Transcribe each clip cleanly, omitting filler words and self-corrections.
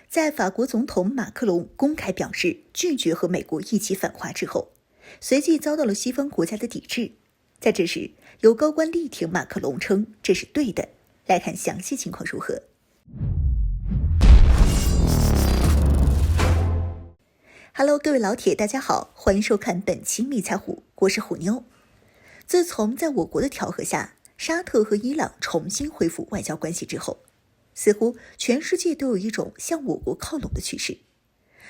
在法国总统马克龙公开表示拒绝和美国一起反华之后，随即遭到了西方国家的抵制。在这时，有高官力挺马克龙，称这是对的。来看详细情况如何。Hello， 各位老铁，大家好，欢迎收看本期密财虎，我是虎妞。自从在我国的调和下，沙特和伊朗重新恢复外交关系之后，似乎全世界都有一种向我国靠拢的趋势。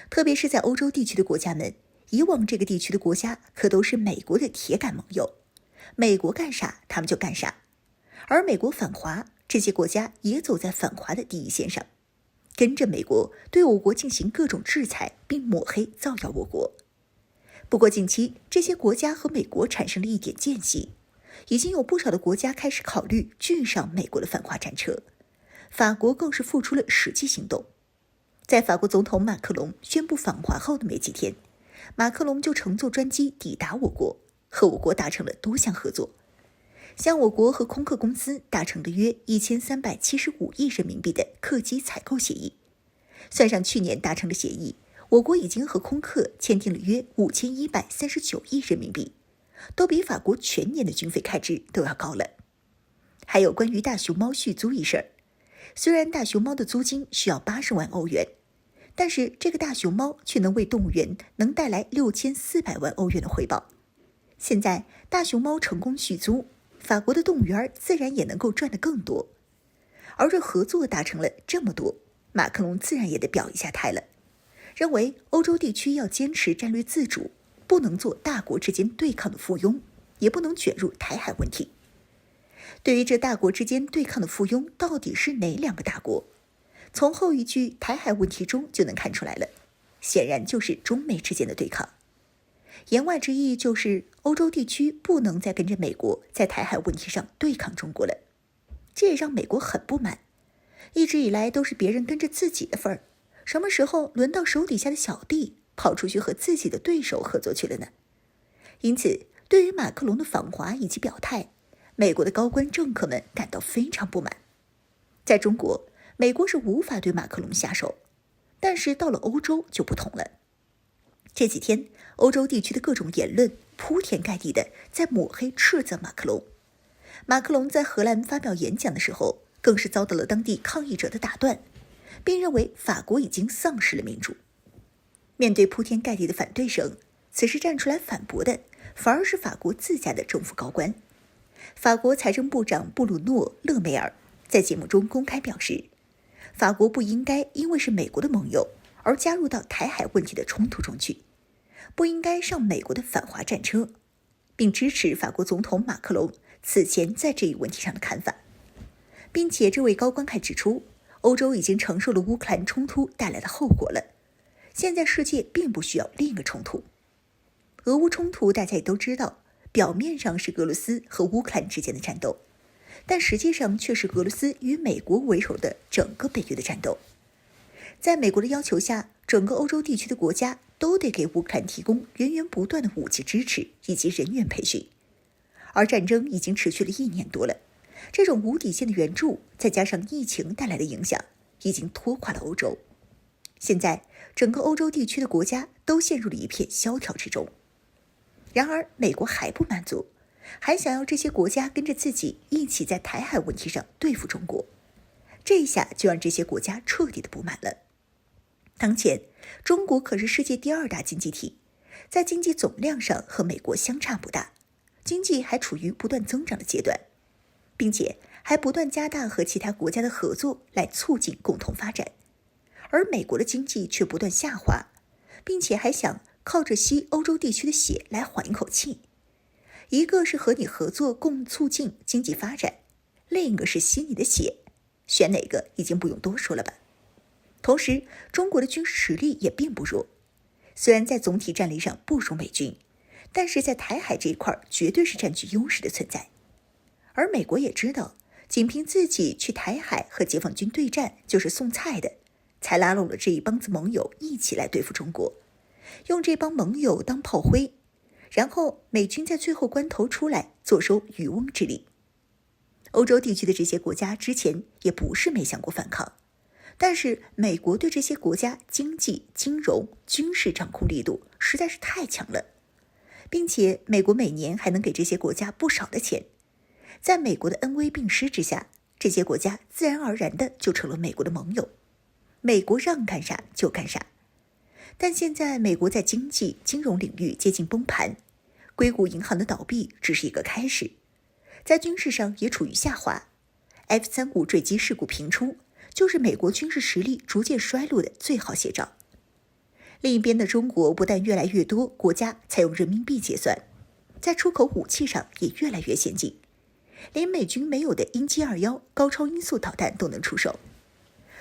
特别是在欧洲地区的国家们，以往这个地区的国家可都是美国的铁杆盟友，美国干啥他们就干啥。而美国反华，这些国家也走在反华的第一线上，跟着美国对我国进行各种制裁，并抹黑造谣我国。不过近期这些国家和美国产生了一点间隙，已经有不少的国家开始考虑拒上美国的反华战车，法国更是付出了实际行动。在法国总统马克龙宣布反华后的没几天，马克龙就乘坐专机抵达我国，和我国达成了多项合作，像我国和空客公司达成了约1375亿人民币的客机采购协议，算上去年达成的协议，我国已经和空客签订了约5139亿人民币，都比法国全年的军费开支都要高了。还有关于大熊猫续租一事儿，虽然大熊猫的租金需要80万欧元，但是这个大熊猫却能为动物园能带来6400万欧元的回报。现在大熊猫成功续租，法国的动物园自然也能够赚得更多。而这合作达成了这么多，马克龙自然也得表一下态了，认为欧洲地区要坚持战略自主，不能做大国之间对抗的附庸，也不能卷入台海问题。对于这大国之间对抗的附庸到底是哪两个大国，从后一句台海问题中就能看出来了，显然就是中美之间的对抗。言外之意就是欧洲地区不能再跟着美国在台海问题上对抗中国了，这也让美国很不满。一直以来都是别人跟着自己的份儿，什么时候轮到手底下的小弟跑出去和自己的对手合作去了呢？因此，对于马克龙的访华以及表态，美国的高官政客们感到非常不满。在中国，美国是无法对马克龙下手，但是到了欧洲就不同了。这几天，欧洲地区的各种言论铺天盖地的在抹黑斥责马克龙。马克龙在荷兰发表演讲的时候，更是遭到了当地抗议者的打断，并认为法国已经丧失了民主。面对铺天盖地的反对声，此时站出来反驳的反而是法国自家的政府高官。法国财政部长布鲁诺·勒梅尔在节目中公开表示，法国不应该因为是美国的盟友而加入到台海问题的冲突中去，不应该上美国的反华战车，并支持法国总统马克龙此前在这一问题上的看法。并且这位高官还指出，欧洲已经承受了乌克兰冲突带来的后果了，现在世界并不需要另一个冲突。俄乌冲突大家也都知道，表面上是俄罗斯和乌克兰之间的战斗，但实际上却是俄罗斯与美国为首的整个北约的战斗。在美国的要求下，整个欧洲地区的国家都得给乌克兰提供源源不断的武器支持以及人员培训。而战争已经持续了1年多了，这种无底线的援助再加上疫情带来的影响，已经拖垮了欧洲。现在整个欧洲地区的国家都陷入了一片萧条之中。然而美国还不满足，还想要这些国家跟着自己一起在台海问题上对付中国，这一下就让这些国家彻底的不满了。当前中国可是世界第2大经济体，在经济总量上和美国相差不大，经济还处于不断增长的阶段，并且还不断加大和其他国家的合作来促进共同发展。而美国的经济却不断下滑，并且还想靠着吸欧洲地区的血来缓一口气。一个是和你合作共促进经济发展，另一个是吸你的血，选哪个已经不用多说了吧。同时中国的军事实力也并不弱，虽然在总体战力上不如美军，但是在台海这一块绝对是占据优势的存在。而美国也知道，仅凭自己去台海和解放军对战就是送菜的，才拉拢了这一帮子盟友一起来对付中国，用这帮盟友当炮灰，然后美军在最后关头出来坐收渔翁之利。欧洲地区的这些国家之前也不是没想过反抗，但是美国对这些国家经济、金融、军事掌控力度实在是太强了，并且美国每年还能给这些国家不少的钱。在美国的恩威并施之下，这些国家自然而然的就成了美国的盟友，美国让干啥就干啥。但现在美国在经济、金融领域接近崩盘，硅谷银行的倒闭只是一个开始，在军事上也处于下滑。F-35坠机事故频出，就是美国军事实力逐渐衰落的最好写照。另一边的中国不但越来越多国家采用人民币结算，在出口武器上也越来越先进，连美军没有的鹰击21高超音速导弹都能出手。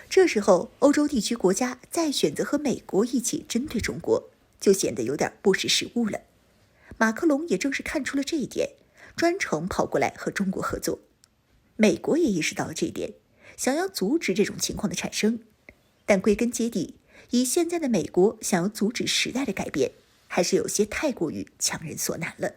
这时候欧洲地区国家再选择和美国一起针对中国，就显得有点不识时务了。马克龙也正是看出了这一点，专程跑过来和中国合作。美国也意识到了这一点，想要阻止这种情况的产生，但归根结底，以现在的美国想要阻止时代的改变，还是有些太过于强人所难了。